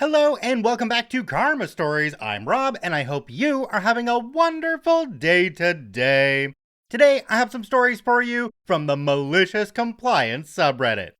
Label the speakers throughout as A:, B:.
A: Hello and welcome back to Karma Stories. I'm Rob and I hope you are having a wonderful day today. Today I have some stories for you from the Malicious Compliance subreddit.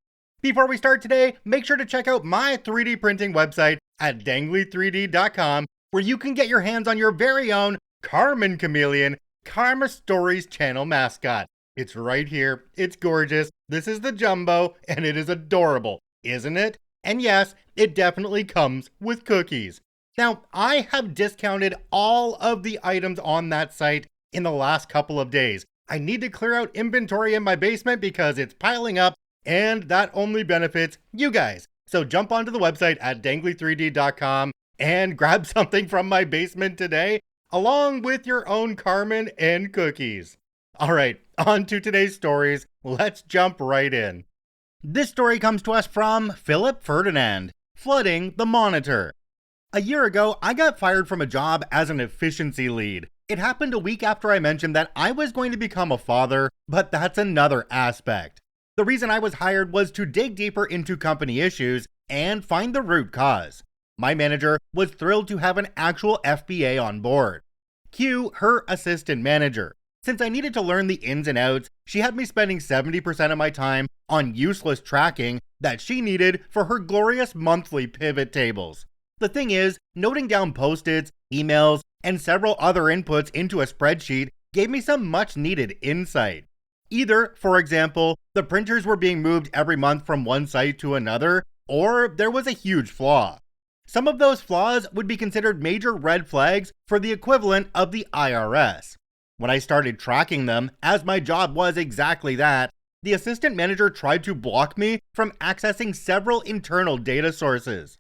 A: Before we start today, make sure to check out my 3D printing website at dangly3d.com where you can get your hands on your very own Carmen Chameleon, Karma Stories channel mascot. It's right here, it's gorgeous, this is the jumbo, and it is adorable, isn't it? And yes, it definitely comes with cookies. Now, I have discounted all of the items on that site in the last couple of days. I need to clear out inventory in my basement because it's piling up, and that only benefits you guys. So jump onto the website at dangly3d.com and grab something from my basement today, along with your own Carmen and cookies. Alright, on to today's stories. Let's jump right in. This story comes to us from Philip Ferdinand, Flooding the Monitor. A year ago, I got fired from a job as an efficiency lead. It happened a week after I mentioned that I was going to become a father, but that's another aspect. The reason I was hired was to dig deeper into company issues and find the root cause. My manager was thrilled to have an actual FBA on board. Cue her assistant manager. Since I needed to learn the ins and outs, she had me spending 70% of my time on useless tracking that she needed for her glorious monthly pivot tables. The thing is, noting down post-its, emails, and several other inputs into a spreadsheet gave me some much needed insight. Either, for example, the printers were being moved every month from one site to another, or there was a huge flaw. Some of those flaws would be considered major red flags for the equivalent of the IRS. When I started tracking them, as my job was exactly that, the assistant manager tried to block me from accessing several internal data sources.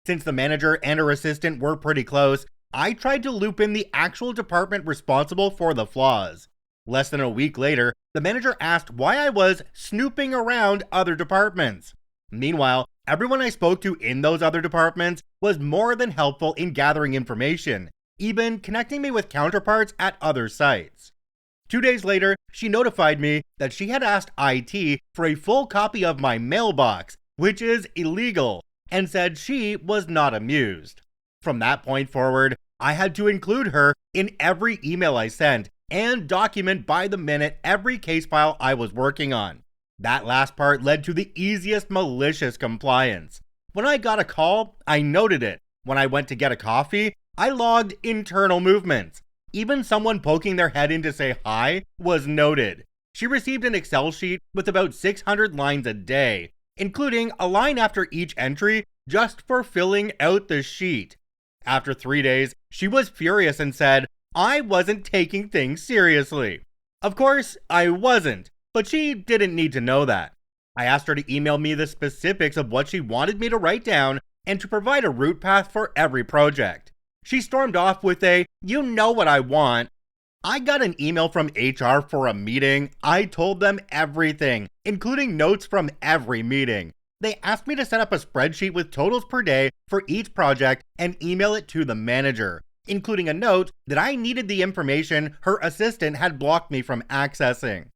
A: Since the manager and her assistant were pretty close, I tried to loop in the actual department responsible for the flaws. Less than a week later, the manager asked why I was snooping around other departments. Meanwhile, everyone I spoke to in those other departments was more than helpful in gathering information, even connecting me with counterparts at other sites. 2 days later, she notified me that she had asked IT for a full copy of my mailbox, which is illegal, and said she was not amused. From that point forward, I had to include her in every email I sent and document by the minute every case file I was working on. That last part led to the easiest malicious compliance. When I got a call, I noted it. When I went to get a coffee, I logged internal movements. Even someone poking their head in to say hi was noted. She received an Excel sheet with about 600 lines a day, including a line after each entry just for filling out the sheet. After 3 days, she was furious and said, I wasn't taking things seriously. Of course, I wasn't, but she didn't need to know that. I asked her to email me the specifics of what she wanted me to write down and to provide a route path for every project. She stormed off with a, you know what I want. I got an email from HR for a meeting. I told them everything, including notes from every meeting. They asked me to set up a spreadsheet with totals per day for each project and email it to the manager, including a note that I needed the information her assistant had blocked me from accessing.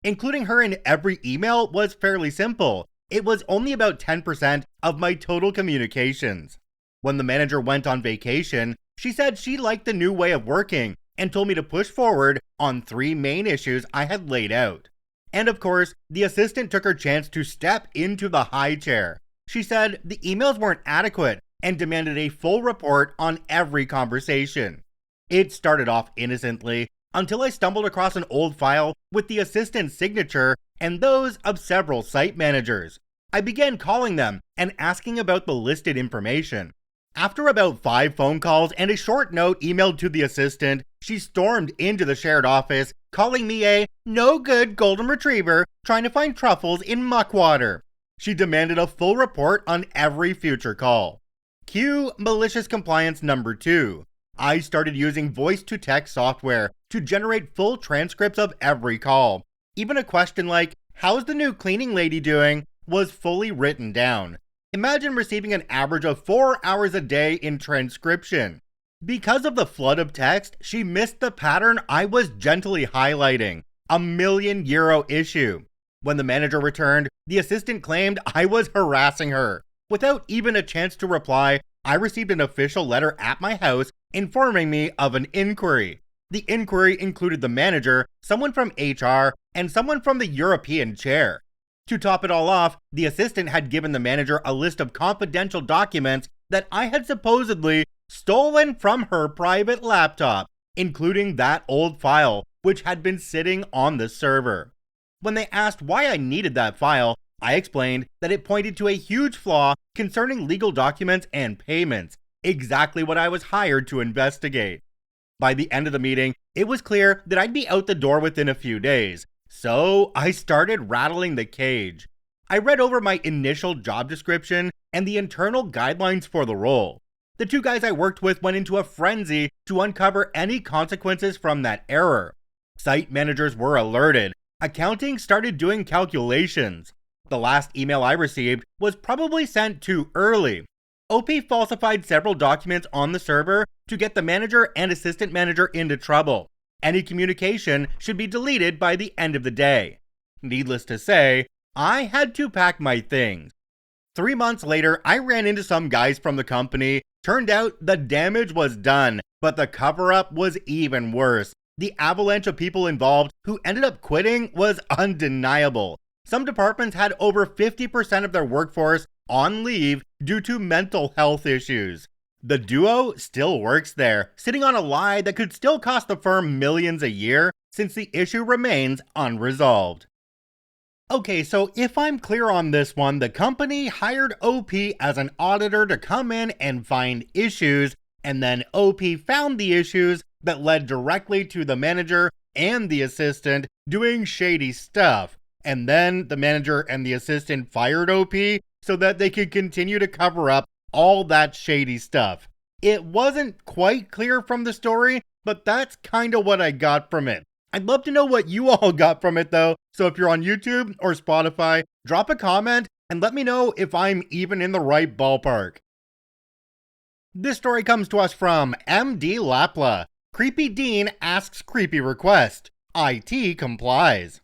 A: Including her in every email was fairly simple. It was only about 10% of my total communications. When the manager went on vacation, she said she liked the new way of working and told me to push forward on 3 main issues I had laid out. And of course, the assistant took her chance to step into the high chair. She said the emails weren't adequate and demanded a full report on every conversation. It started off innocently until I stumbled across an old file with the assistant's signature and those of several site managers. I began calling them and asking about the listed information. After about 5 phone calls and a short note emailed to the assistant, she stormed into the shared office, calling me a no-good golden retriever trying to find truffles in muck water. She demanded a full report on every future call. Cue Malicious Compliance number 2. I started using voice-to-text software to generate full transcripts of every call. Even a question like, how's the new cleaning lady doing, was fully written down. Imagine receiving an average of 4 hours a day in transcription. Because of the flood of text, she missed the pattern I was gently highlighting. A €1,000,000 issue. When the manager returned, the assistant claimed I was harassing her. Without even a chance to reply, I received an official letter at my house informing me of an inquiry. The inquiry included the manager, someone from HR, and someone from the European chair. To top it all off, the assistant had given the manager a list of confidential documents that I had supposedly stolen from her private laptop, including that old file, which had been sitting on the server. When they asked why I needed that file, I explained that it pointed to a huge flaw concerning legal documents and payments, exactly what I was hired to investigate. By the end of the meeting, it was clear that I'd be out the door within a few days, so I started rattling the cage. I read over my initial job description and the internal guidelines for the role. The two guys I worked with went into a frenzy to uncover any consequences from that error. Site managers were alerted. Accounting started doing calculations. The last email I received was probably sent too early. OP falsified several documents on the server to get the manager and assistant manager into trouble. Any communication should be deleted by the end of the day. Needless to say, I had to pack my things. 3 months later, I ran into some guys from the company. Turned out the damage was done, but the cover-up was even worse. The avalanche of people involved who ended up quitting was undeniable. Some departments had over 50% of their workforce on leave due to mental health issues. The duo still works there, sitting on a lie that could still cost the firm millions a year since the issue remains unresolved. Okay, so if I'm clear on this one, the company hired OP as an auditor to come in and find issues, and then OP found the issues that led directly to the manager and the assistant doing shady stuff. And then the manager and the assistant fired OP so that they could continue to cover up all that shady stuff. It wasn't quite clear from the story, but that's kind of what I got from it. I'd love to know what you all got from it though, so if you're on YouTube or Spotify, drop a comment and let me know if I'm even in the right ballpark. This story comes to us from MD Lapla. Creepy Dean asks creepy request. IT complies.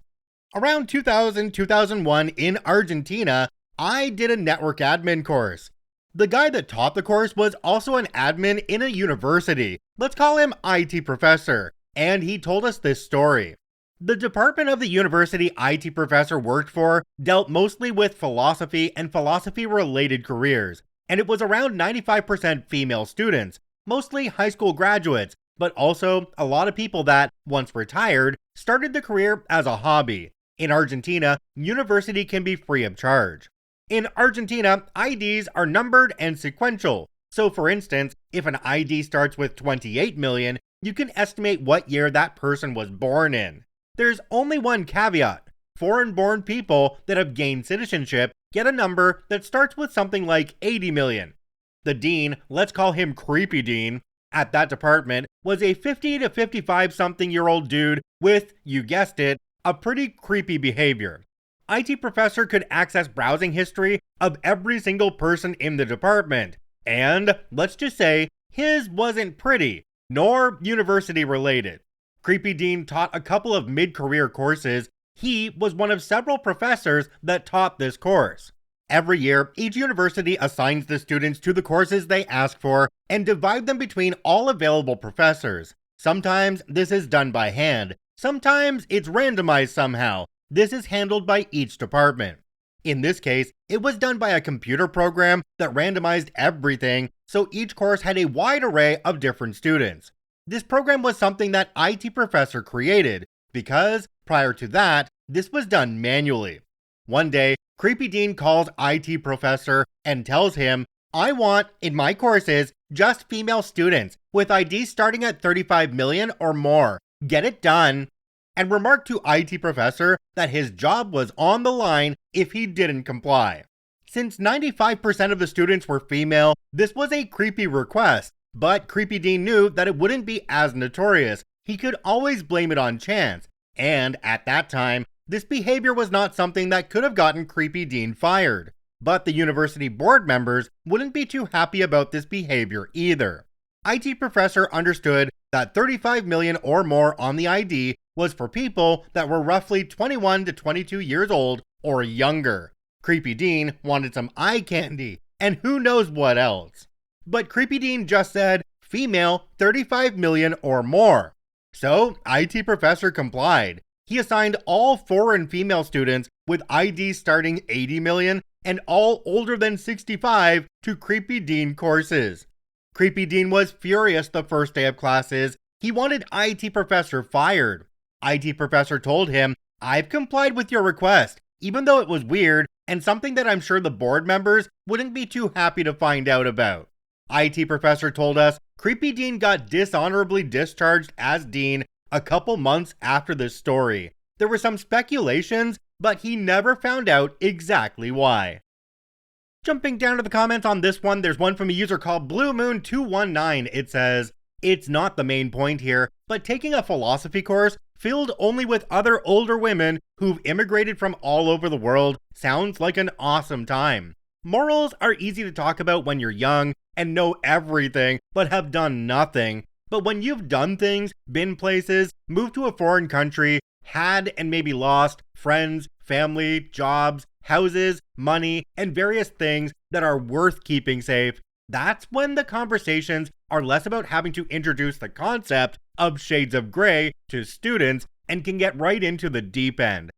A: Around 2000-2001 in Argentina, I did a network admin course. The guy that taught the course was also an admin in a university. Let's call him IT professor. And he told us this story. The department of the university IT professor worked for dealt mostly with philosophy and philosophy-related careers, and it was around 95% female students, mostly high school graduates, but also a lot of people that, once retired, started the career as a hobby. In Argentina, university can be free of charge. In Argentina, IDs are numbered and sequential. So for instance, if an ID starts with 28 million, you can estimate what year that person was born in. There's only one caveat. Foreign-born people that have gained citizenship get a number that starts with something like 80 million. The dean, let's call him Creepy Dean, at that department was a 50 to 55-something-year-old dude with, you guessed it, a pretty creepy behavior. IT professor could access browsing history of every single person in the department, and let's just say his wasn't pretty, nor university related. Creepy Dean taught a couple of mid-career courses. He was one of several professors that taught this course. Every year, each university assigns the students to the courses they ask for and divide them between all available professors. Sometimes this is done by hand. Sometimes it's randomized somehow. This is handled by each department. In this case, it was done by a computer program that randomized everything, so each course had a wide array of different students. This program was something that IT professor created, because prior to that, this was done manually. One day, Creepy Dean calls IT professor and tells him, "I want, in my courses, just female students with IDs starting at 35 million or more. Get it done." And remarked to IT professor that his job was on the line if he didn't comply. Since 95% of the students were female, this was a creepy request, but Creepy Dean knew that it wouldn't be as notorious. He could always blame it on chance, and at that time, this behavior was not something that could have gotten Creepy Dean fired. But the university board members wouldn't be too happy about this behavior either. IT professor understood that 35 million or more on the ID was for people that were roughly 21 to 22 years old or younger. Creepy Dean wanted some eye candy, and who knows what else. But Creepy Dean just said, female 35 million or more. So, IT Professor complied. He assigned all foreign female students with IDs starting 80 million and all older than 65 to Creepy Dean courses. Creepy Dean was furious the first day of classes. He wanted IT Professor fired. IT Professor told him, I've complied with your request, even though it was weird and something that I'm sure the board members wouldn't be too happy to find out about. IT Professor told us Creepy Dean got dishonorably discharged as dean a couple months after this story. There were some speculations, but he never found out exactly why. Jumping down to the comments on this one, there's one from a user called BlueMoon219. It says, it's not the main point here, but taking a philosophy course filled only with other older women who've immigrated from all over the world sounds like an awesome time. Morals are easy to talk about when you're young and know everything but have done nothing. But when you've done things, been places, moved to a foreign country, had and maybe lost friends, family, jobs, houses, money, and various things that are worth keeping safe, that's when the conversations are less about having to introduce the concept of shades of gray to students and can get right into the deep end.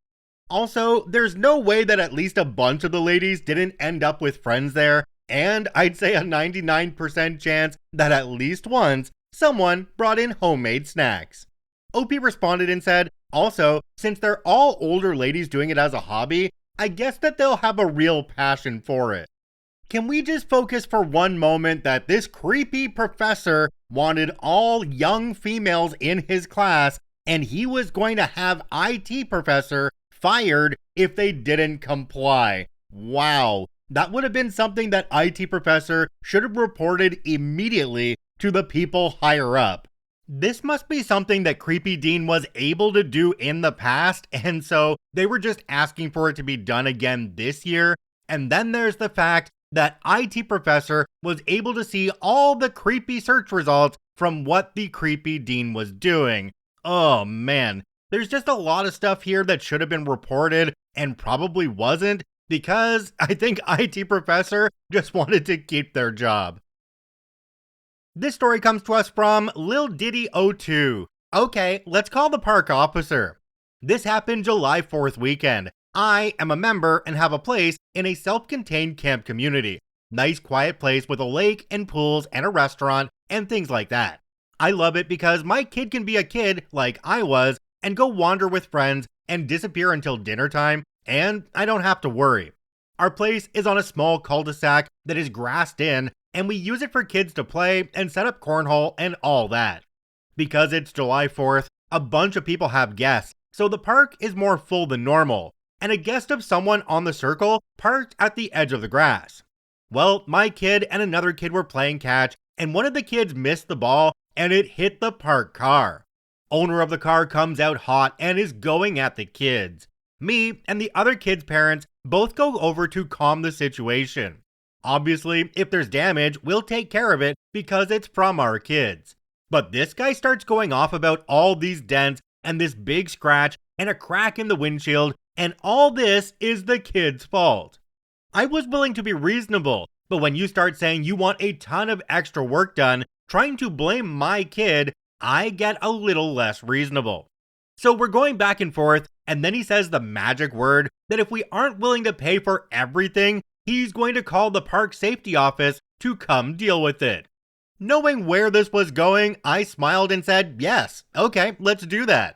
A: Also, there's no way that at least a bunch of the ladies didn't end up with friends there, and I'd say a 99% chance that at least once, someone brought in homemade snacks. OP responded and said, also, since they're all older ladies doing it as a hobby, I guess that they'll have a real passion for it. Can we just focus for one moment that this creepy professor wanted all young females in his class and he was going to have IT Professor fired if they didn't comply? Wow, that would have been something that IT Professor should have reported immediately to the people higher up. This must be something that Creepy Dean was able to do in the past, and so they were just asking for it to be done again this year. And then there's the fact that IT Professor was able to see all the creepy search results from what the Creepy Dean was doing. Oh man, there's just a lot of stuff here that should have been reported and probably wasn't, because I think IT Professor just wanted to keep their job. This story comes to us from Lil Diddy02. Okay, let's call the park officer. This happened July 4th weekend. I am a member and have a place in a self-contained camp community. Nice quiet place with a lake and pools and a restaurant and things like that. I love it because my kid can be a kid like I was and go wander with friends and disappear until dinner time, and I don't have to worry. Our place is on a small cul-de-sac that is grassed in, and we use it for kids to play and set up cornhole and all that. Because it's July 4th, a bunch of people have guests, so the park is more full than normal, and a guest of someone on the circle parked at the edge of the grass. Well, my kid and another kid were playing catch, and one of the kids missed the ball, and it hit the park car. Owner of the car comes out hot and is going at the kids. Me and the other kid's parents both go over to calm the situation. Obviously, if there's damage, we'll take care of it because it's from our kids. But this guy starts going off about all these dents and this big scratch and a crack in the windshield, and all this is the kid's fault. I was willing to be reasonable, but when you start saying you want a ton of extra work done, trying to blame my kid, I get a little less reasonable. So we're going back and forth, and then he says the magic word that if we aren't willing to pay for everything, he's going to call the park safety office to come deal with it. Knowing where this was going, I smiled and said, yes, okay, let's do that.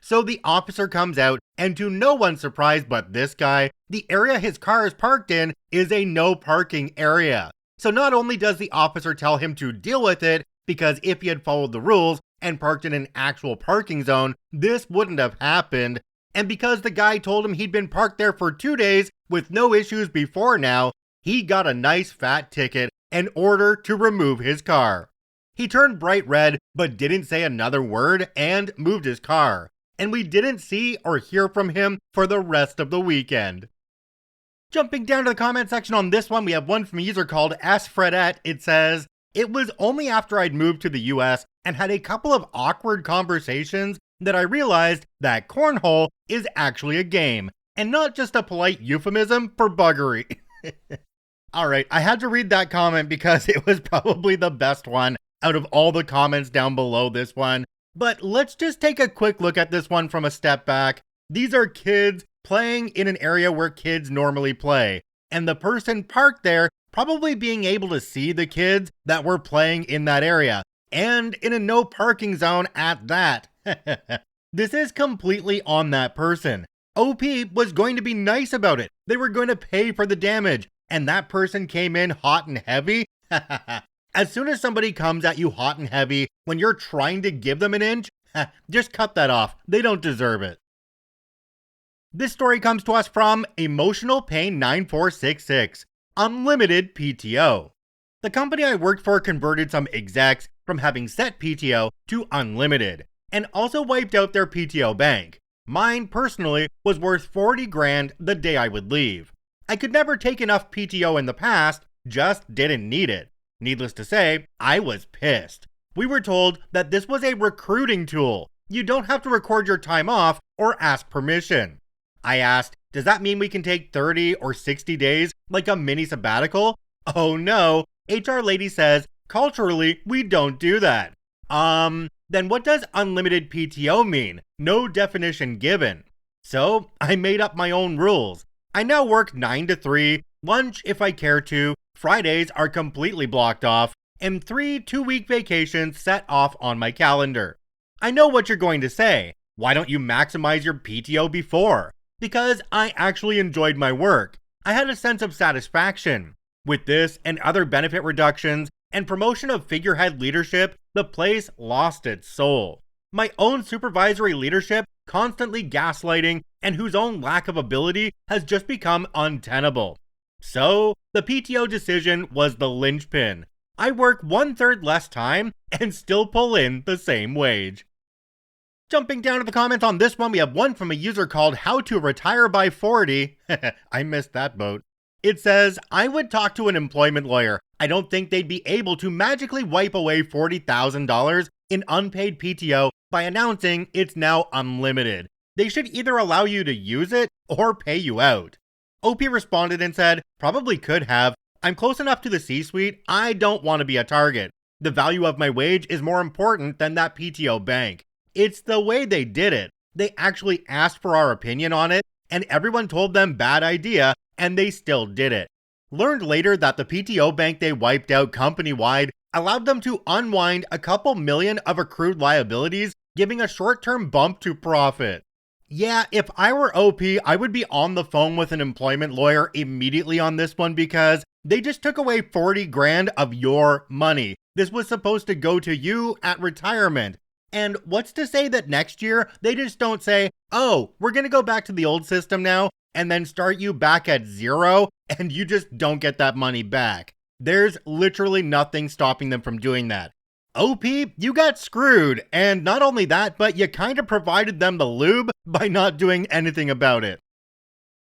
A: So the officer comes out, and to no one's surprise but this guy, the area his car is parked in is a no parking area. So not only does the officer tell him to deal with it, because if he had followed the rules and parked in an actual parking zone, this wouldn't have happened. And because the guy told him he'd been parked there for 2 days with no issues before now, he got a nice fat ticket and order to remove his car. He turned bright red but didn't say another word and moved his car. And we didn't see or hear from him for the rest of the weekend. Jumping down to the comment section on this one, we have one from a user called SFredette. It says, it was only after I'd moved to the US and had a couple of awkward conversations that I realized that cornhole is actually a game, and not just a polite euphemism for buggery. Alright, I had to read that comment because it was probably the best one out of all the comments down below this one. But let's just take a quick look at this one from a step back. These are kids playing in an area where kids normally play, and the person parked there probably being able to see the kids that were playing in that area, and in a no parking zone at that. This is completely on that person. OP was going to be nice about it. They were going to pay for the damage, and that person came in hot and heavy. As soon as somebody comes at you hot and heavy when you're trying to give them an inch, just cut that off. They don't deserve it. This story comes to us from Emotional Pain 9466, Unlimited PTO. The company I worked for converted some execs from having set PTO to unlimited, and also wiped out their PTO bank. Mine, personally, was worth 40 grand the day I would leave. I could never take enough PTO in the past, just didn't need it. Needless to say, I was pissed. We were told that this was a recruiting tool. You don't have to record your time off or ask permission. I asked, does that mean we can take 30 or 60 days like a mini sabbatical? Oh no, HR lady says, culturally, we don't do that. Then what does unlimited PTO mean? No definition given. So I made up my own rules. I now work 9 to 3, lunch if I care to, Fridays are completely blocked off, and 3 2-week vacations set off on my calendar. I know what you're going to say. Why don't you maximize your PTO before? Because I actually enjoyed my work. I had a sense of satisfaction. With this and other benefit reductions and promotion of figurehead leadership, the place lost its soul. My own supervisory leadership, constantly gaslighting, and whose own lack of ability has just become untenable. So, the PTO decision was the linchpin. I work 1/3 less time and still pull in the same wage. Jumping down to the comments on this one, we have one from a user called How to Retire by 40. I missed that boat. It says, I would talk to an employment lawyer. I don't think they'd be able to magically wipe away $40,000 in unpaid PTO by announcing it's now unlimited. They should either allow you to use it or pay you out. OP responded and said, probably could have. I'm close enough to the C-suite, I don't want to be a target. The value of my wage is more important than that PTO bank. It's the way they did it. They actually asked for our opinion on it, and everyone told them bad idea, and they still did it. Learned later that the PTO bank they wiped out company-wide allowed them to unwind a couple million of accrued liabilities, giving a short-term bump to profit. Yeah, if I were OP, I would be on the phone with an employment lawyer immediately on this one because they just took away 40 grand of your money. This was supposed to go to you at retirement. And what's to say that next year they just don't say, oh, we're going to go back to the old system now and then start you back at zero and you just don't get that money back. There's literally nothing stopping them from doing that. OP, you got screwed, and not only that, but you kind of provided them the lube by not doing anything about it.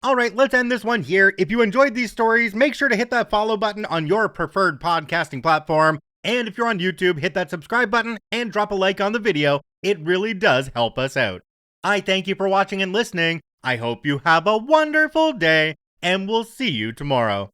A: Alright, let's end this one here. If you enjoyed these stories, make sure to hit that follow button on your preferred podcasting platform. And if you're on YouTube, hit that subscribe button and drop a like on the video. It really does help us out. I thank you for watching and listening. I hope you have a wonderful day, and we'll see you tomorrow.